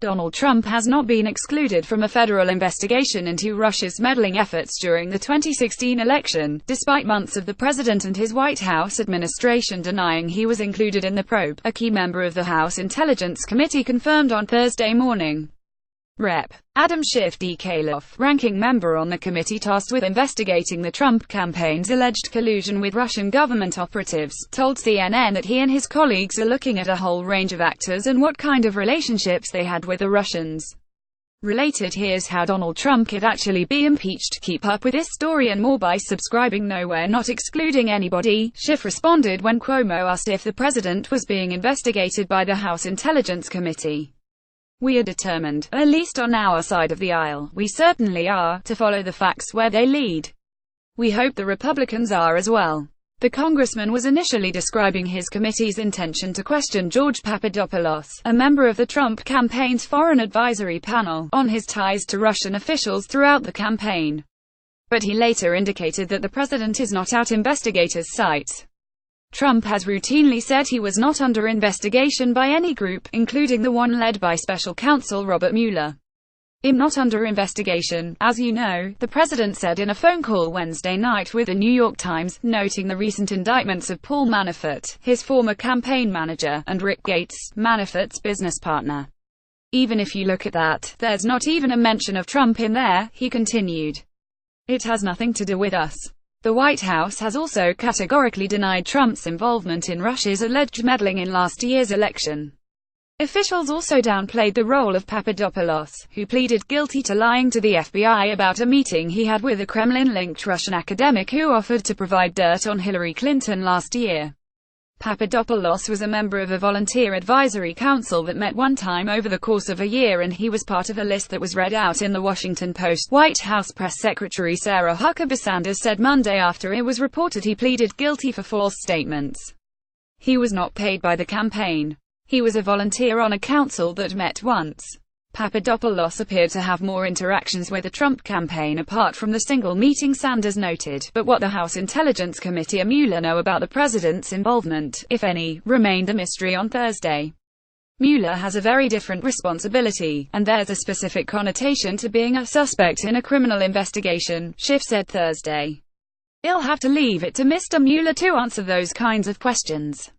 Donald Trump has not been excluded from a federal investigation into Russia's meddling efforts during the 2016 election, despite months of the president and his White House administration denying he was included in the probe, a key member of the House Intelligence Committee confirmed on Thursday morning. Rep. Adam Schiff D. Kaloff, ranking member on the committee tasked with investigating the Trump campaign's alleged collusion with Russian government operatives, told CNN that he and his colleagues are looking at a whole range of actors and what kind of relationships they had with the Russians. Related, here's how Donald Trump could actually be impeached. Keep up with this story and more by subscribing. No, we're not excluding anybody, Schiff responded when Cuomo asked if the president was being investigated by the House Intelligence Committee. We are determined, at least on our side of the aisle, we certainly are, to follow the facts where they lead. We hope the Republicans are as well. The congressman was initially describing his committee's intention to question George Papadopoulos, a member of the Trump campaign's foreign advisory panel, on his ties to Russian officials throughout the campaign. But he later indicated that the president is not at investigators' sight. Trump has routinely said he was not under investigation by any group, including the one led by special counsel Robert Mueller. "I'm not under investigation, as you know," the president said in a phone call Wednesday night with the New York Times, noting the recent indictments of Paul Manafort, his former campaign manager, and Rick Gates, Manafort's business partner. "Even if you look at that, there's not even a mention of Trump in there," he continued. "It has nothing to do with us." The White House has also categorically denied Trump's involvement in Russia's alleged meddling in last year's election. Officials also downplayed the role of Papadopoulos, who pleaded guilty to lying to the FBI about a meeting he had with a Kremlin-linked Russian academic who offered to provide dirt on Hillary Clinton last year. Papadopoulos was a member of a volunteer advisory council that met one time over the course of a year, and he was part of a list that was read out in the Washington Post. White House Press Secretary Sarah Huckabee Sanders said Monday after it was reported he pleaded guilty for false statements. He was not paid by the campaign. He was a volunteer on a council that met once. Papadopoulos appeared to have more interactions with the Trump campaign apart from the single meeting, Sanders noted, but what the House Intelligence Committee and Mueller know about the president's involvement, if any, remained a mystery on Thursday. Mueller has a very different responsibility, and there's a specific connotation to being a suspect in a criminal investigation, Schiff said Thursday. "I'll have to leave it to Mr. Mueller to answer those kinds of questions.